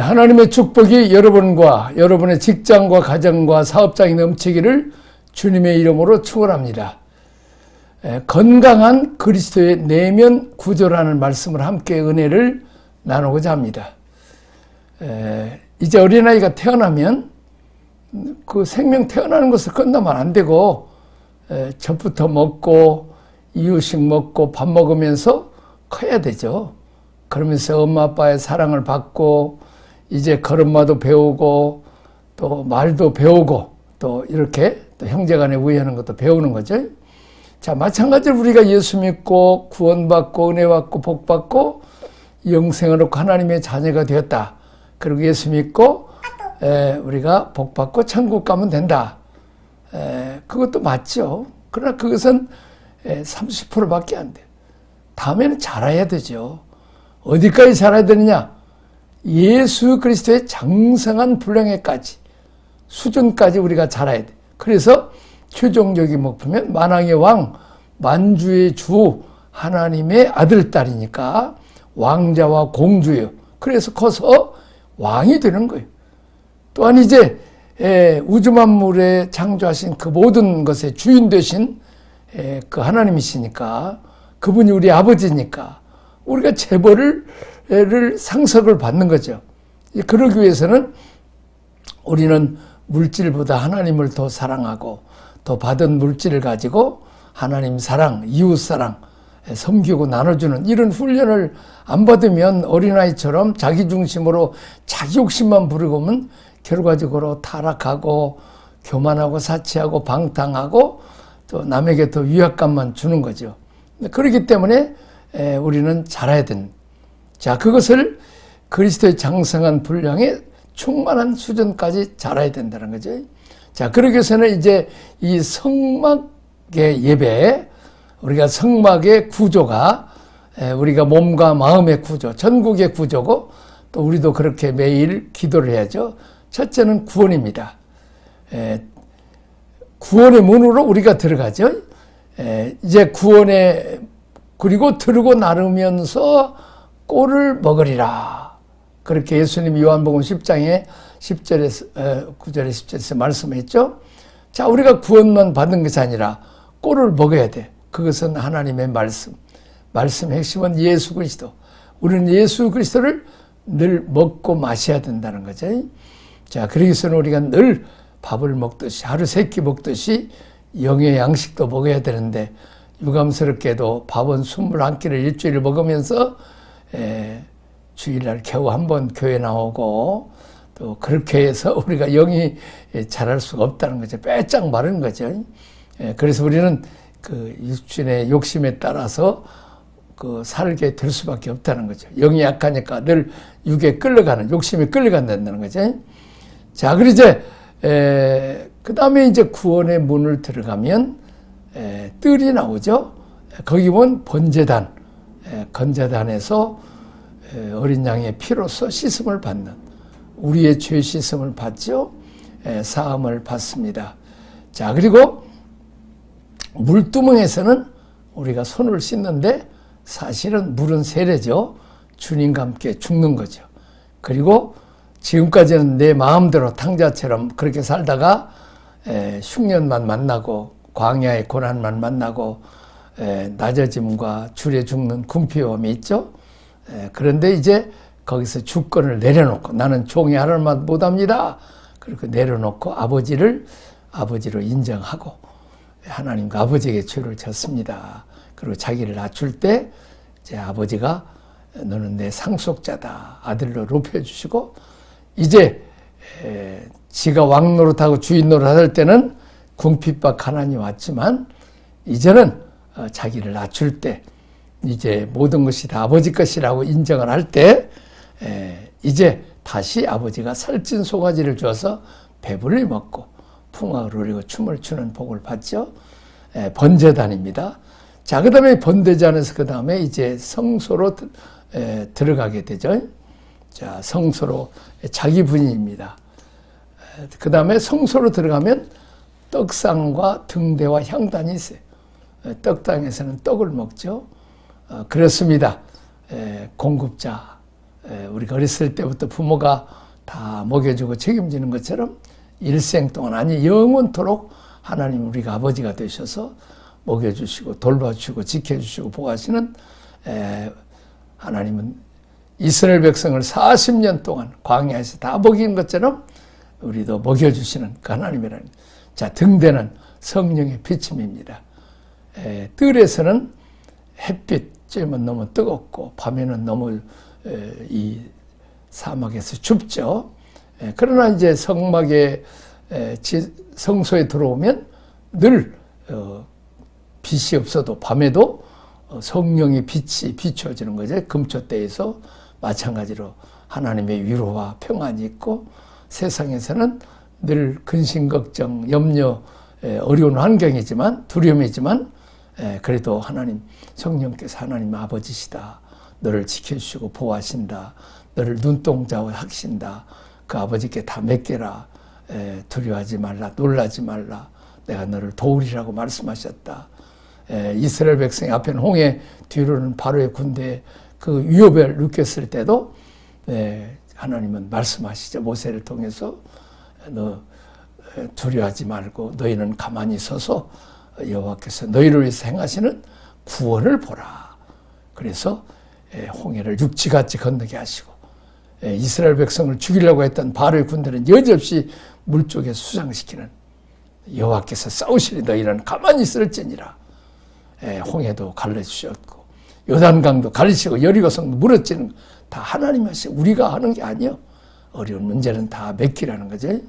하나님의 축복이 여러분과 여러분의 직장과 가정과 사업장에 넘치기를 주님의 이름으로 축원합니다. 건강한 그리스도의 내면 구조라는 말씀을 함께 은혜를 나누고자 합니다. 이제 어린아이가 태어나면 그 생명 태어나는 것을 끝나면 안 되고 젖부터 먹고 이유식 먹고 밥 먹으면서 커야 되죠. 그러면서 엄마 아빠의 사랑을 받고 이제 걸음마도 배우고 또 말도 배우고 또 이렇게 또 형제간에 우애하는 것도 배우는 거죠. 자, 마찬가지로 우리가 예수 믿고 구원받고 은혜 받고 복 받고 영생을 얻고 하나님의 자녀가 되었다. 그리고 예수 믿고 우리가 복 받고 천국 가면 된다. 그것도 맞죠. 그러나 그것은 30%밖에 안 돼요. 다음에는 자라야 되죠. 어디까지 자라야 되느냐? 예수 그리스도의 장성한 분량에까지 수준까지 우리가 자라야 돼. 그래서 최종적인 목표면 만왕의 왕, 만주의 주, 하나님의 아들, 딸이니까 왕자와 공주예요. 그래서 커서 왕이 되는 거예요. 또한 이제 우주 만물에 창조하신 그 모든 것의 주인 되신 그 하나님이시니까 그분이 우리 아버지니까 우리가 재벌을 상속을 받는 거죠. 그러기 위해서는 우리는 물질보다 하나님을 더 사랑하고 더 받은 물질을 가지고 하나님 사랑, 이웃 사랑, 섬기고 나눠주는 이런 훈련을 안 받으면 어린아이처럼 자기 중심으로 자기 욕심만 부리고면 결과적으로 타락하고 교만하고 사치하고 방탕하고 또 남에게 더 위압감만 주는 거죠. 그렇기 때문에 우리는 자라야 된다. 자, 그것을 그리스도의 장성한 분량의 충만한 수준까지 자라야 된다는 거죠. 자, 그러기 위해서는 이제 이 성막의 예배, 우리가 성막의 구조가 우리가 몸과 마음의 구조, 전국의 구조고 또 우리도 그렇게 매일 기도를 해야죠. 첫째는 구원입니다. 구원의 문으로 우리가 들어가죠. 이제 구원에 그리고 들고 나르면서 꼴을 먹으리라. 그렇게 예수님이 요한복음 10장에 10절에서 9절에 10절에서 말씀했죠. 자, 우리가 구원만 받는 것이 아니라 꼴을 먹어야 돼. 그것은 하나님의 말씀. 말씀의 핵심은 예수 그리스도. 우리는 예수 그리스도를 늘 먹고 마셔야 된다는 거죠. 자, 그러기 위해서는 우리가 늘 밥을 먹듯이 하루 3끼 먹듯이 영의 양식도 먹어야 되는데 유감스럽게도 밥은 21끼를 일주일 먹으면서 주일날 겨우 한 번 교회 나오고 또 그렇게 해서 우리가 영이 자랄 수가 없다는 거죠. 빼짝 마른 거죠. 그래서 우리는 그 육신의 욕심에 따라서 그 살게 될 수밖에 없다는 거죠. 영이 약하니까 늘 육에 끌려가는, 욕심에 끌려간다는 거죠. 자, 그리고 이제 그 다음에 이제 구원의 문을 들어가면 뜰이 나오죠. 거기 보면 번제단, 건제단에서 어린 양의 피로서 씻음을 받는, 우리의 죄 씻음을 받죠. 사함을 받습니다. 자, 그리고 물두멍에서는 우리가 손을 씻는데 사실은 물은 세례죠. 주님과 함께 죽는 거죠. 그리고 지금까지는 내 마음대로 탕자처럼 그렇게 살다가 흉년만 만나고 광야의 고난만 만나고 낮아짐과 줄에 죽는 궁핍함이 있죠. 그런데 이제 거기서 주권을 내려놓고 나는 종이 하나만 못합니다. 그렇게 내려놓고 아버지로 인정하고 하나님과 아버지에게 죄를 졌습니다. 그리고 자기를 낮출 때 이제 아버지가 너는 내 상속자다. 아들로 높여주시고 이제 지가 왕 노릇하고 주인 노릇할 때는 궁핍과 가난이 왔지만 이제는 자기를 낮출 때 이제 모든 것이 다 아버지 것이라고 인정을 할 때 이제 다시 아버지가 살찐 소가지를 줘서 배불리 먹고 풍악을 누리고 춤을 추는 복을 받죠. 번제단입니다. 자, 그 다음에 번제단에서 그 다음에 이제 성소로 들어가게 되죠. 자, 성소로 자기 분입니다. 그 다음에 성소로 들어가면 떡상과 등대와 향단이 있어요. 떡상에서는 떡을 먹죠. 그렇습니다. 공급자, 우리가 어렸을 때부터 부모가 다 먹여주고 책임지는 것처럼 일생 동안 아니 영원토록 하나님 우리가 아버지가 되셔서 먹여주시고 돌봐주시고 지켜주시고 보호하시는 하나님은 이스라엘 백성을 40년 동안 광야에서 다 먹인 것처럼 우리도 먹여주시는 그 하나님이라는. 자, 등대는 성령의 비침입니다. 뜰에서는 햇빛 쬐면 너무 뜨겁고 밤에는 너무 이 사막에서 춥죠. 그러나 이제 성막에 성소에 들어오면 늘 빛이 없어도 밤에도 성령의 빛이 비춰지는 거죠. 금초대에서 마찬가지로 하나님의 위로와 평안이 있고 세상에서는 늘 근심, 걱정, 염려, 어려운 환경이지만 두려움이지만 그래도 하나님 성령께서 하나님 아버지시다. 너를 지켜주시고 보호하신다. 너를 눈동자와 하신다. 그 아버지께 다 맡겨라. 두려워하지 말라. 놀라지 말라. 내가 너를 도우리라고 말씀하셨다. 이스라엘 백성의 앞에는 홍해, 뒤로는 바로의 군대 그 위협을 느꼈을 때도 하나님은 말씀하시죠. 모세를 통해서 너 두려워하지 말고 너희는 가만히 서서 여호와께서 너희를 위해서 행하시는 구원을 보라. 그래서 홍해를 육지같이 건너게 하시고 이스라엘 백성을 죽이려고 했던 바로의 군대는 여지없이 물속에 수장시키는 여호와께서 싸우시니 너희는 가만히 있을지니라. 홍해도 갈라주셨고 요단강도 갈리시고 여리고성도 무너지는 다 하나님 하시 우리가 하는 게 아니요. 어려운 문제는 다 맡기라는 거죠.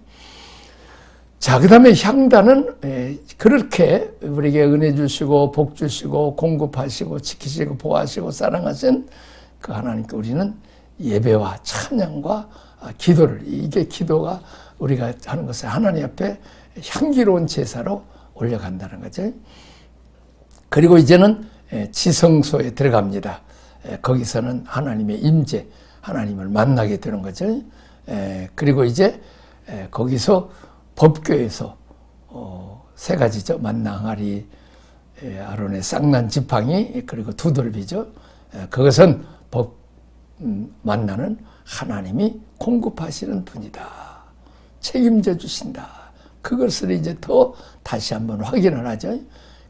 자, 그 다음에 향단은 그렇게 우리에게 은혜 주시고 복 주시고 공급하시고 지키시고 보호하시고 사랑하신 그 하나님께 우리는 예배와 찬양과 기도를 이게 기도가 우리가 하는 것을 하나님 앞에 향기로운 제사로 올려간다는 거죠. 그리고 이제는 지성소에 들어갑니다. 거기서는 하나님의 임재, 하나님을 만나게 되는 거죠. 그리고 이제 거기서 법궤에서 세 가지죠. 만나 항아리, 아론의 쌍난 지팡이, 그리고 두들비죠. 그것은 만나는 하나님이 공급하시는 분이다. 책임져 주신다. 그것을 이제 더 다시 한번 확인을 하죠.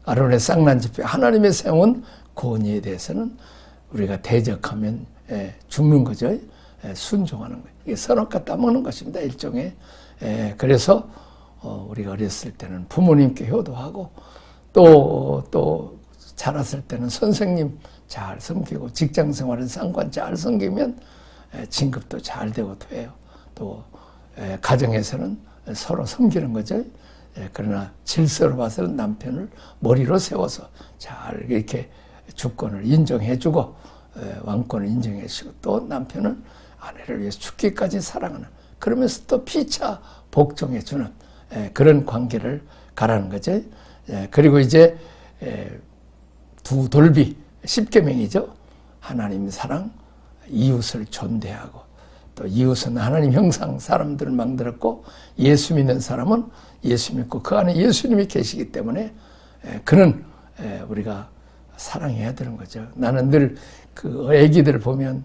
아론의 쌍난 지팡이, 하나님의 세운 권위에 대해서는 우리가 대적하면 죽는 거죠. 순종하는 거예요. 이게 선악과 따먹는 것입니다. 일종의. 그래서 우리가 어렸을 때는 부모님께 효도하고 또 자랐을 때는 선생님 잘 섬기고 직장생활은 상관 잘 섬기면 진급도 잘 되고 돼요. 또 가정에서는 서로 섬기는 거죠. 그러나 질서로 봐서는 남편을 머리로 세워서 잘 이렇게 주권을 인정해주고 왕권을 인정해주고 또 남편은 아내를 위해서 죽기까지 사랑하는 그러면서 또 피차 복종해주는 그런 관계를 가라는 거죠. 그리고 이제 두 돌비 10계명이죠. 하나님 사랑, 이웃을 존대하고 또 이웃은 하나님 형상 사람들을 만들었고 예수 믿는 사람은 예수 믿고 그 안에 예수님이 계시기 때문에 그는 우리가 사랑해야 되는 거죠. 나는 늘 그 애기들 보면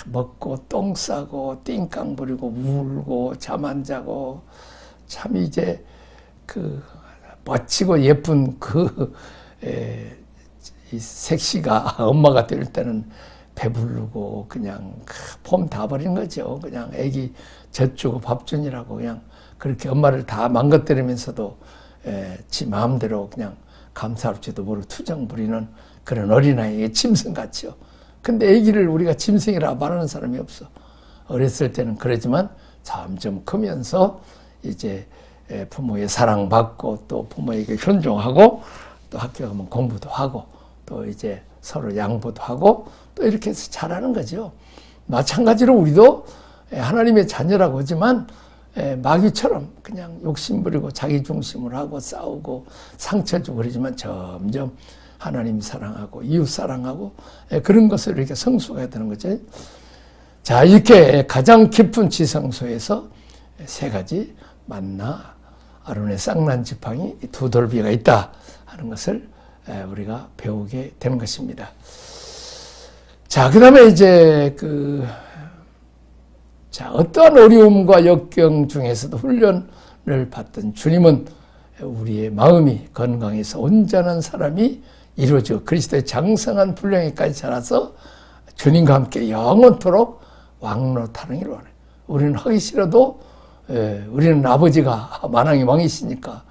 먹고 똥 싸고 띵깡 부리고 울고 잠 안 자고 참 이제 그 멋지고 예쁜 이 색시가 엄마가 될 때는 배부르고 그냥 폼 다 버리는 거죠. 그냥 애기 젖주고 밥 주니라고 그냥 그렇게 엄마를 다 망가뜨리면서도 지 마음대로 그냥 감사할지도 모르고 투정 부리는 그런 어린아이의 짐승 같죠. 근데 아기를 우리가 짐승이라 말하는 사람이 없어. 어렸을 때는 그러지만 점점 크면서 이제 부모의 사랑받고 또 부모에게 현종하고 또 학교 가면 공부도 하고 또 이제 서로 양보도 하고 또 이렇게 해서 잘하는 거죠. 마찬가지로 우리도 하나님의 자녀라고 하지만 마귀처럼 그냥 욕심부리고 자기 중심으로 하고 싸우고 상처 주고 그러지만 점점 하나님 사랑하고 이웃 사랑하고 그런 것을 이렇게 성숙해야 되는 거죠. 자, 이렇게 가장 깊은 지성소에서 세 가지 만나, 아론의 쌍난 지팡이, 두 돌비가 있다 하는 것을 우리가 배우게 되는 것입니다. 자, 그 다음에 이제 자, 어떠한 어려움과 역경 중에서도 훈련을 받던 주님은 우리의 마음이 건강해서 온전한 사람이 이루어져 그리스도의 장성한 분량에까지 자라서 주님과 함께 영원토록 왕노타는 원해. 우리는 하기 싫어도 우리는 아버지가 만왕의 왕이시니까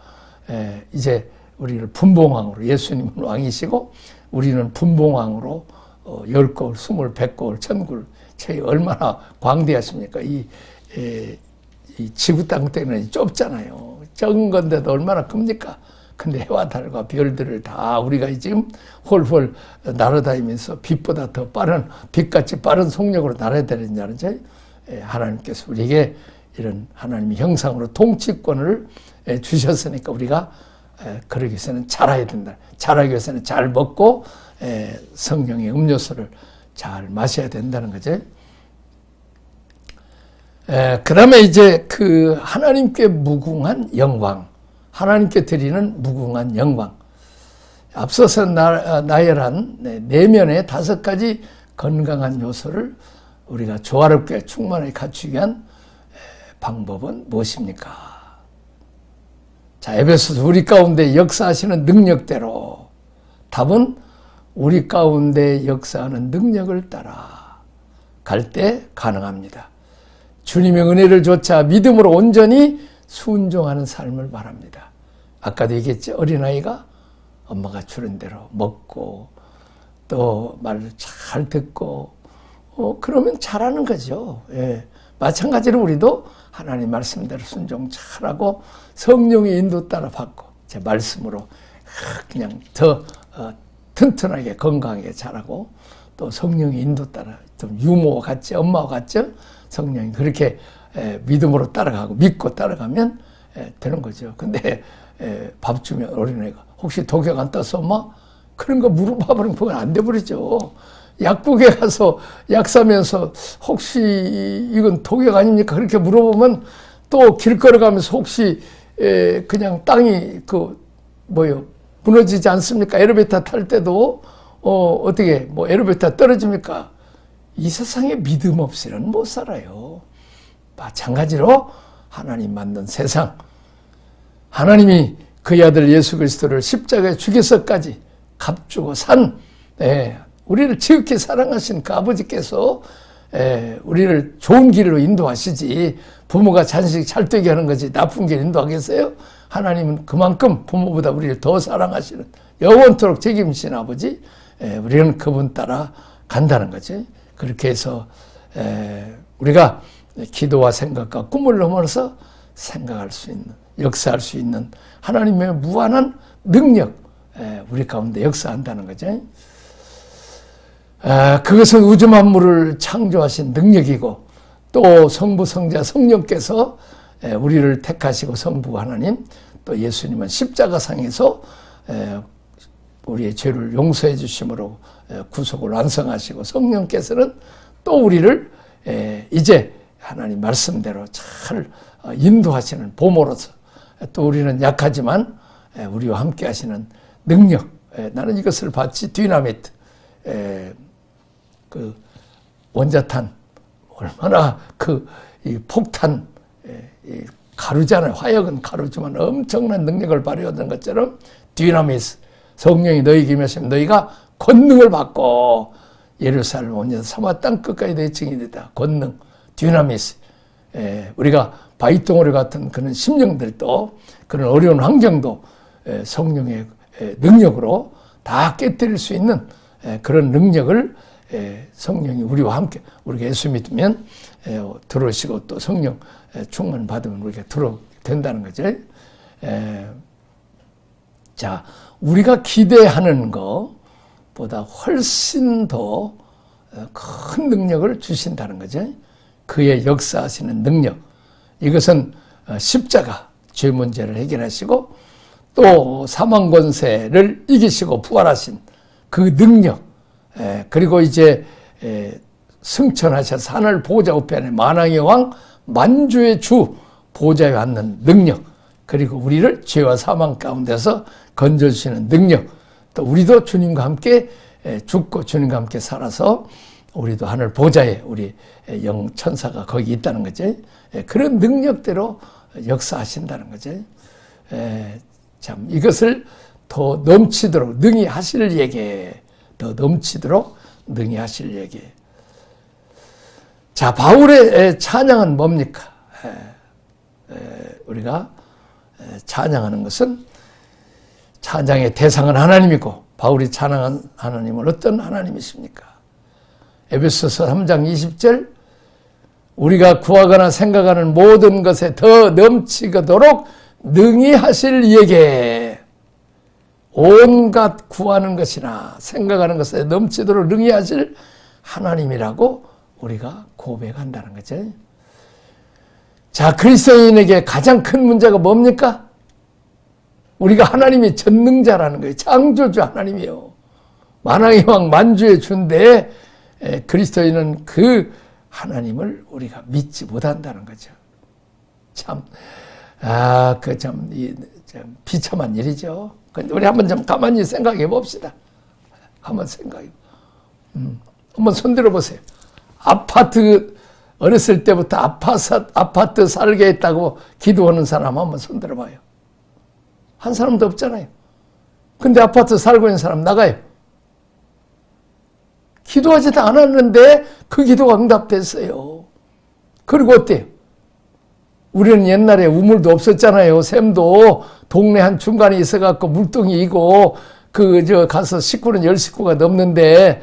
이제 우리를 분봉왕으로, 예수님은 왕이시고 우리는 분봉왕으로 10거울, 20, 100거울, 1000거울 채 얼마나 광대하십니까? 이 지구 땅 때는 좁잖아요. 적은 건데도 얼마나 큽니까? 근데 해와 달과 별들을 다 우리가 지금 홀홀 날아다니면서 빛보다 더 빠른, 빛같이 빠른 속력으로 날아야 되느냐는 하나님께서 우리에게 이런 하나님의 형상으로 통치권을 주셨으니까 우리가 그러기 위해서는 잘해야 된다. 잘하기 위해서는 잘 먹고 성령의 음료수를 잘 마셔야 된다는 거죠. 그 다음에 이제 그 하나님께 무궁한 영광, 하나님께 드리는 무궁한 영광. 앞서서 나열한 내면의 5가지 건강한 요소를 우리가 조화롭게 충만하게 갖추기 위한 방법은 무엇입니까? 자, 에베소서 우리 가운데 역사하시는 능력대로. 답은 우리 가운데 역사하는 능력을 따라 갈 때 가능합니다. 주님의 은혜를 좇아 믿음으로 온전히 순종하는 삶을 말합니다. 아까도 얘기했죠. 어린아이가 엄마가 주는 대로 먹고 또 말을 잘 듣고 그러면 잘하는 거죠. 예. 마찬가지로 우리도 하나님 말씀대로 순종 잘하고 성령의 인도 따라 받고 제 말씀으로 그냥 더 튼튼하게 건강하게 자라고 또 성령의 인도 따라 좀 유모와 같죠. 엄마와 같죠. 성령이 그렇게 믿음으로 따라가고 믿고 따라가면 되는 거죠. 근데 밥 주면 어린애가 혹시 독약 안 떴어 엄마? 그런 거 물어봐버리면 그건 안 돼버리죠. 약국에 가서 약 사면서 혹시 이건 독약 아닙니까? 그렇게 물어보면 또 길 걸어가면서 혹시 그냥 땅이 무너지지 않습니까? 에레베이터 탈 때도 어떻게 뭐 에레베이터 떨어집니까? 이 세상에 믿음 없이는 못 살아요. 마찬가지로 하나님 만든 세상, 하나님이 그의 아들 예수 그리스도를 십자가에 죽여서까지 값주고 산 우리를 지극히 사랑하신 그 아버지께서 우리를 좋은 길로 인도하시지 부모가 자식 잘 되게 하는 거지 나쁜 길 인도하겠어요? 하나님은 그만큼 부모보다 우리를 더 사랑하시는 영원토록 책임지신 아버지, 우리는 그분 따라 간다는 거지. 그렇게 해서 우리가 기도와 생각과 꿈을 넘어서 생각할 수 있는, 역사할 수 있는 하나님의 무한한 능력, 우리 가운데 역사한다는 거죠. 그것은 우주 만물을 창조하신 능력이고 또 성부, 성자, 성령께서 우리를 택하시고 성부 하나님 또 예수님은 십자가상에서 우리의 죄를 용서해 주심으로 구속을 완성하시고 성령께서는 또 우리를 이제 하나님 말씀대로 잘 인도하시는 보모로서 또 우리는 약하지만 우리와 함께 하시는 능력, 나는 이것을 받지 디나미트, 그 원자탄 얼마나 이 폭탄 가루잖아요. 화약은 가루지만 엄청난 능력을 발휘하는 것처럼 디나미스, 성령이 너희에게 임하시면 너희가 권능을 받고 예루살렘 온 사마 땅 끝까지 내 증인이다. 권능, 디나미스. 우리가 바위덩어리 같은 그런 심령들도 그런 어려운 환경도 성령의 능력으로 다 깨뜨릴 수 있는 그런 능력을 성령이 우리와 함께 우리가 예수 믿으면 들어오시고 또 성령 충만 받으면 우리가 들어오게 된다는 거죠. 자, 우리가 기대하는 것보다 훨씬 더 큰 능력을 주신다는 거죠. 그의 역사하시는 능력. 이것은 십자가, 죄 문제를 해결하시고 또 사망 권세를 이기시고 부활하신 그 능력. 그리고 이제 승천하셔서 하늘 보좌 우편에 만왕의 왕, 만주의 주 보좌에 앉는 능력. 그리고 우리를 죄와 사망 가운데서 건져주시는 능력. 또 우리도 주님과 함께 죽고 주님과 함께 살아서 우리도 하늘 보좌에 우리 영 천사가 거기 있다는 거죠. 그런 능력대로 역사하신다는 거죠. 참 이것을 더 넘치도록 능히 하실 예게, 더 넘치도록 능히 하실 예게. 자, 바울의 찬양은 뭡니까? 우리가 찬양하는 것은, 찬양의 대상은 하나님이고, 바울이 찬양한 하나님은 어떤 하나님이십니까? 에베소서 3장 20절, 우리가 구하거나 생각하는 모든 것에 더 넘치도록 능히 하실 이에게, 온갖 구하는 것이나 생각하는 것에 넘치도록 능히 하실 하나님이라고 우리가 고백한다는 거죠. 자, 그리스도인에게 가장 큰 문제가 뭡니까? 우리가 하나님이 전능자라는 거예요. 창조주 하나님이에요. 만왕의 왕 만주의 주인데 그리스도인은 그 하나님을 우리가 믿지 못한다는 거죠. 참, 참 비참한 일이죠. 근데 우리 한번 좀 가만히 생각해 봅시다. 한번 생각해. 한번 손들어 보세요. 아파트, 어렸을 때부터 아파트 살게 했다고 기도하는 사람 한번 손들어 봐요. 한 사람도 없잖아요. 근데 아파트 살고 있는 사람 나가요. 기도하지도 않았는데 그 기도가 응답됐어요. 그리고 어때요? 우리는 옛날에 우물도 없었잖아요. 샘도 동네 한 중간에 있어갖고 물동이고 가서 식구는 10식구가 넘는데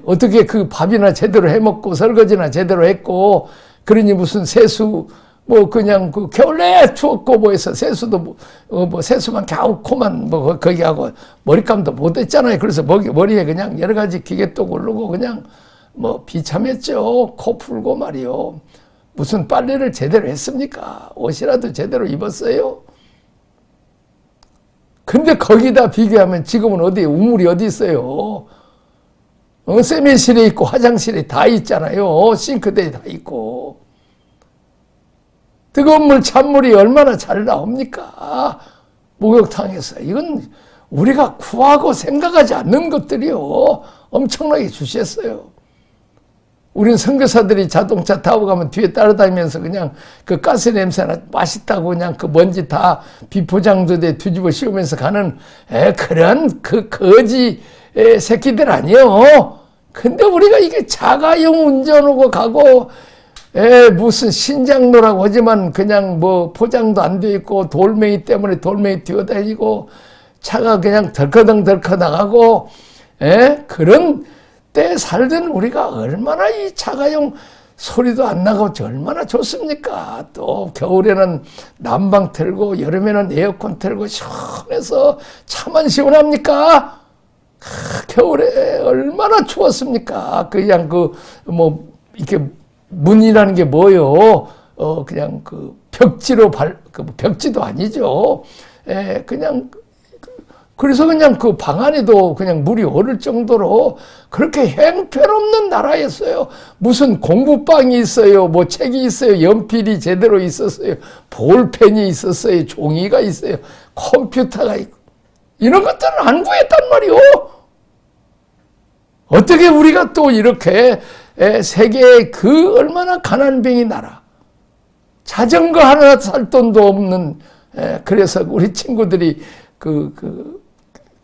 어떻게 그 밥이나 제대로 해먹고 설거지나 제대로 했고, 그러니 무슨 세수 그냥 겨울 내 추웠고 해서 세수도 세수만 갸우코만 거기 하고 머리감도 못 했잖아요. 그래서 머리에 그냥 여러 가지 기계도 고르고 그냥 비참했죠. 코 풀고 말이요. 무슨 빨래를 제대로 했습니까? 옷이라도 제대로 입었어요? 근데 거기다 비교하면 지금은 우물이 어디 있어요? 세면실에 있고 화장실에 다 있잖아요. 싱크대에 다 있고. 뜨거운 물, 찬물이 얼마나 잘 나옵니까? 목욕탕에서. 이건 우리가 구하고 생각하지 않는 것들이요. 엄청나게 주셨어요. 우린 선교사들이 자동차 타고 가면 뒤에 따라다니면서 그냥 그 가스 냄새나 맛있다고 그냥 그 먼지 다 비포장도에 뒤집어 씌우면서 가는 그런 그 거지 새끼들 아니에요. 근데 우리가 이게 자가용 운전하고 가고 무슨 신장로라고 하지만 그냥 포장도 안 돼 있고 돌멩이 때문에 돌멩이 뛰어다니고 차가 그냥 덜커덩 나가고 그런 때 살던 우리가 얼마나 이 자가용 소리도 안 나고 얼마나 좋습니까? 또 겨울에는 난방 틀고 여름에는 에어컨 틀고 시원해서 차만 시원합니까? 겨울에 얼마나 추웠습니까? 그냥 이렇게 문이라는 게 뭐요? 그냥 벽지로 벽지도 아니죠. 그냥 그래서 그냥 그 방 안에도 그냥 물이 오를 정도로 그렇게 형편없는 나라였어요. 무슨 공부방이 있어요. 책이 있어요. 연필이 제대로 있었어요. 볼펜이 있었어요. 종이가 있어요. 컴퓨터가 있고. 이런 것들은 안 구했단 말이요. 어떻게 우리가 또 이렇게 세계의 얼마나 가난뱅이 나라. 자전거 하나 살 돈도 없는, 그래서 우리 친구들이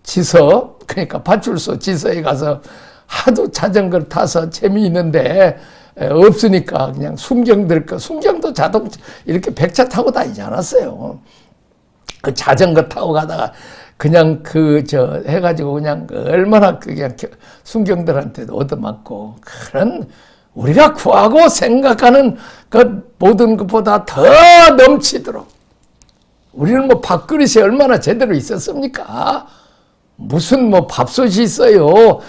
지서, 그러니까 파출소 지서에 가서 하도 자전거를 타서 재미있는데 없으니까 그냥 순경도 자동차 이렇게 백차 타고 다니지 않았어요. 그 자전거 타고 가다가 그냥 해가지고 그냥 얼마나 그냥 순경들한테도 얻어맞고, 그런 우리가 구하고 생각하는 것 모든 것보다 더 넘치도록, 우리는 밥그릇이 얼마나 제대로 있었습니까? 무슨 밥솥이 있어요.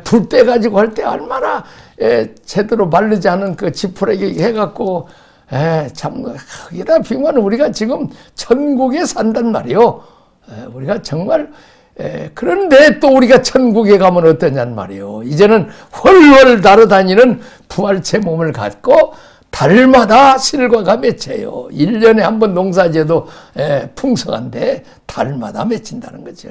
불 때 가지고 할 때 얼마나 제대로 마르지 않은 그 지푸라기 해갖고, 참, 거기다 비면 우리가 지금 천국에 산단 말이요. 우리가 정말, 그런데 또 우리가 천국에 가면 어떠냔 말이요. 이제는 훨훨 날아다니는 부활체 몸을 갖고 달마다 실과가 맺혀요. 1년에 한 번 농사지어도 풍성한데 달마다 맺힌다는 거죠.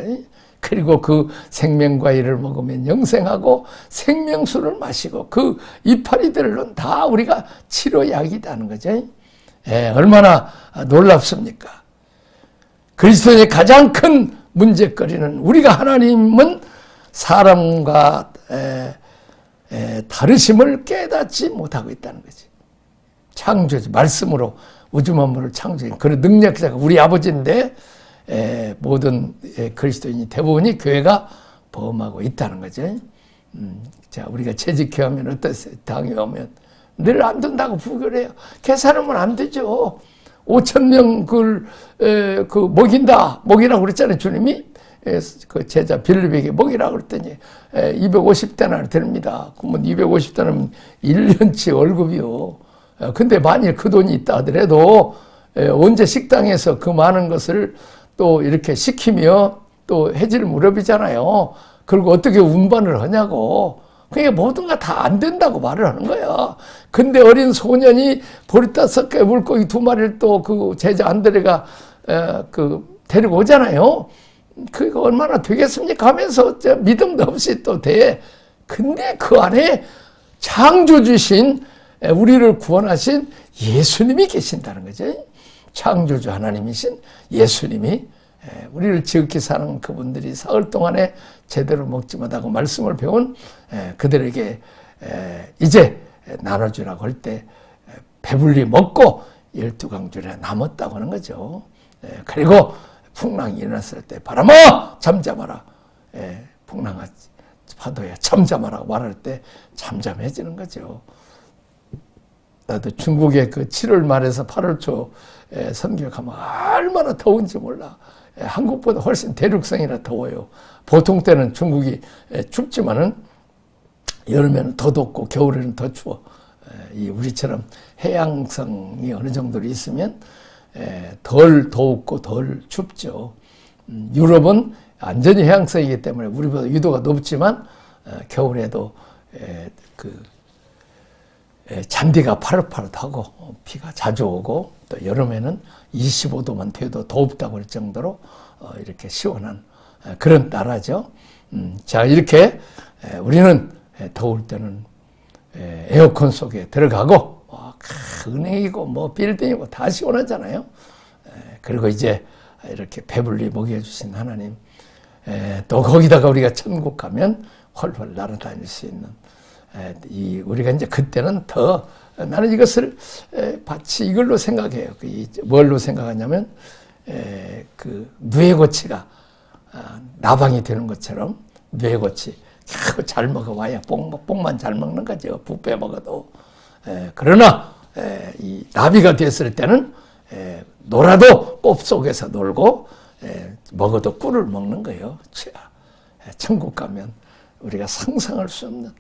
그리고 그 생명과일을 먹으면 영생하고 생명수를 마시고 그 이파리들은 다 우리가 치료약이라는 거죠. 얼마나 놀랍습니까? 그리스도의 가장 큰 문제거리는 우리가 하나님은 사람과 다르심을 깨닫지 못하고 있다는 거지. 창조주, 말씀으로 우주 만물을 창조한 그런 능력자가 우리 아버지인데 모든 그리스도인이 대부분이 교회가 범하고 있다는 거죠. 자, 우리가 채직회하면 어떠세요? 당회하면 늘 안 된다고 부결해요. 계산하면 안 되죠. 5,000명 그 먹이라고 그랬잖아요. 주님이 그 제자 빌립에게 먹이라고 그랬더니 250데나리 드립니다. 그러면 250데나리면 1년치 월급이요. 근데 만일 그 돈이 있다 하더라도 언제 식당에서 그 많은 것을 또 이렇게 시키며 또 해질 무렵이잖아요. 그리고 어떻게 운반을 하냐고. 그게 모든 거 다 안 된다고 말을 하는 거야. 근데 어린 소년이 보리떡 섞여 물고기 2마리를 또 그 제자 안드레가 데리고 오잖아요. 그거 얼마나 되겠습니까? 하면서 믿음도 없이 또 돼. 근데 그 안에 창조주신 우리를 구원하신 예수님이 계신다는 거죠. 창조주 하나님이신 예수님이 우리를 지극히 사랑하는 그분들이 사흘 동안에 제대로 먹지 못하고 말씀을 배운 그들에게 이제 나눠주라고 할 때 배불리 먹고 12강줄에 남았다고 하는 거죠. 그리고 풍랑이 일어났을 때 바람아 잠잠하라. 풍랑아 파도야 잠잠하라고 말할 때 잠잠해지는 거죠. 나도 중국의 그 7월 말에서 8월 초 선교하면 얼마나 더운지 몰라. 한국보다 훨씬 대륙성이라 더워요. 보통 때는 중국이 춥지만은 여름에는 더 덥고 겨울에는 더 추워. 우리처럼 해양성이 어느 정도로 있으면 덜 더웠고 덜 춥죠. 유럽은 완전히 해양성이기 때문에 우리보다 유도가 높지만 겨울에도 잔디가 파릇파릇하고 비가 자주 오고 또 여름에는 25도만 돼도 덥다고 할 정도로 이렇게 시원한 그런 나라죠. 자, 이렇게 우리는 더울 때는 에어컨 속에 들어가고 은행이고 뭐 빌딩이고 다 시원하잖아요. 그리고 이제 이렇게 배불리 먹여주신 하나님, 또 거기다가 우리가 천국 가면 훨훨 날아다닐 수 있는 우리가 이제 그때는 더 나는 이것을 마치 이걸로 생각해요. 뭘로 생각하냐면 그 누에고치가 나방이 되는 것처럼 누에고치 잘 먹어와야 뽕만 잘 먹는 거죠. 뷔페 먹어도. 그러나 이 나비가 됐을 때는 놀아도 꼽 속에서 놀고 먹어도 꿀을 먹는 거예요. 천국 가면 우리가 상상할 수 없는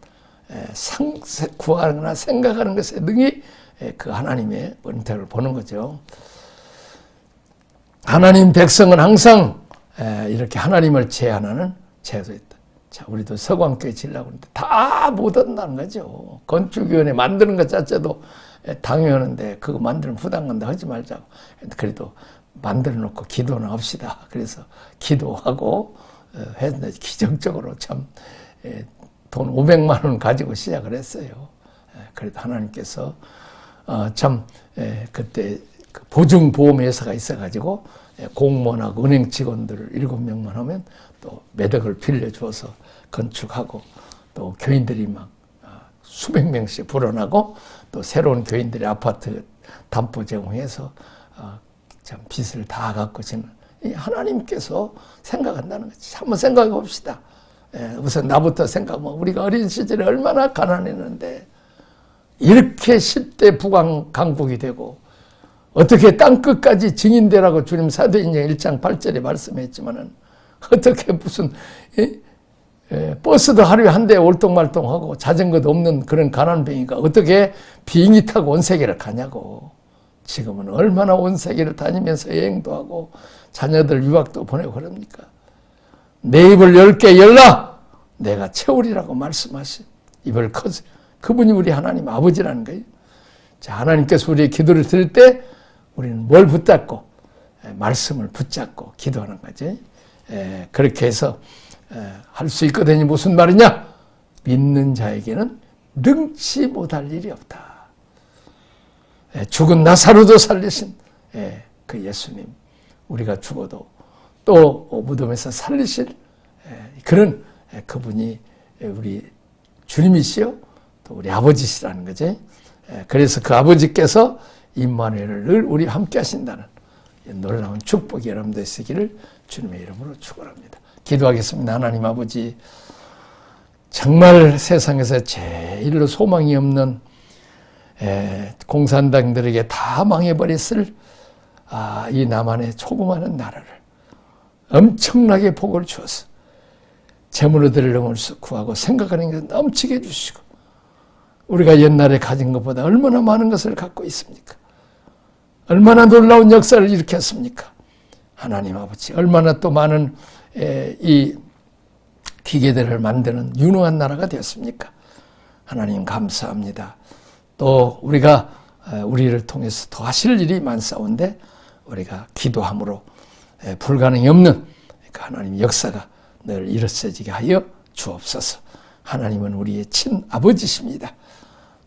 구하거나 생각하는 것에 능히 그 하나님의 은혜를 보는 거죠. 하나님 백성은 항상 이렇게 하나님을 제한하는 제도 있다. 자, 우리도 서광교회 지으려고 하는데 다 못한다는 거죠. 건축위원회 만드는 것 자체도 당연한데 그거 만들면 부담간다 하지 말자고. 그래도 만들어 놓고 기도는 합시다. 그래서 기도하고 했는데 기적적으로 참 돈 500만 원 가지고 시작을 했어요. 그래도 하나님께서 참 그때 보증보험회사가 있어가지고 공무원하고 은행 직원들 7명만 하면 또 매덕을 빌려주어서 건축하고 또 교인들이 막 수백 명씩 불어나고 또 새로운 교인들이 아파트 담보 제공해서 참 빚을 다 갚고 지는 하나님께서 생각한다는 거지. 한번 생각해 봅시다. 우선 나부터 생각하면 우리가 어린 시절에 얼마나 가난했는데 이렇게 10대 북왕강국이 되고 어떻게 땅끝까지 증인되라고 주님 사도행전 1장 8절에 말씀했지만은 어떻게 무슨 버스도 하루에 한 대 올똥말똥하고 자전거도 없는 그런 가난뱅이가 어떻게 비행기 타고 온 세계를 가냐고. 지금은 얼마나 온 세계를 다니면서 여행도 하고 자녀들 유학도 보내고 그럽니까. 내 입을 10개 열라 내가 채우리라고 말씀하신 입을 커서 그분이 우리 하나님 아버지라는 거예요. 자, 하나님께서 우리의 기도를 들을 때 우리는 뭘 붙잡고 말씀을 붙잡고 기도하는 거지. 그렇게 해서 할 수 있거든요. 무슨 말이냐? 믿는 자에게는 능치 못할 일이 없다. 죽은 나사로도 살리신 그 예수님, 우리가 죽어도 또 무덤에서 살리실 그런 그분이 우리 주님이시요 또 우리 아버지시라는 거지. 그래서 그 아버지께서 임마누엘을 늘 우리 함께 하신다는 놀라운 축복이 여러분들 있으기를 주님의 이름으로 축원합니다. 기도하겠습니다. 하나님 아버지, 정말 세상에서 제일로 소망이 없는 공산당들에게 다 망해버렸을 이 남한의 조그마한 나라를 엄청나게 복을 주어서 재물 얻을 영을 구하고 생각하는 게 넘치게 해주시고, 우리가 옛날에 가진 것보다 얼마나 많은 것을 갖고 있습니까? 얼마나 놀라운 역사를 일으켰습니까? 하나님 아버지, 얼마나 또 많은 이 기계들을 만드는 유능한 나라가 되었습니까? 하나님 감사합니다. 또 우리가 우리를 통해서 더 하실 일이 많사온데 우리가 기도함으로 불가능이 없는 하나님 역사가 늘 일어서지게 하여 주옵소서. 하나님은 우리의 친아버지십니다.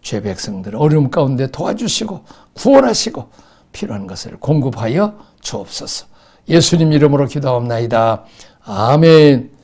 죄 백성들 어려움 가운데 도와주시고 구원하시고 필요한 것을 공급하여 주옵소서. 예수님 이름으로 기도하옵나이다. 아멘.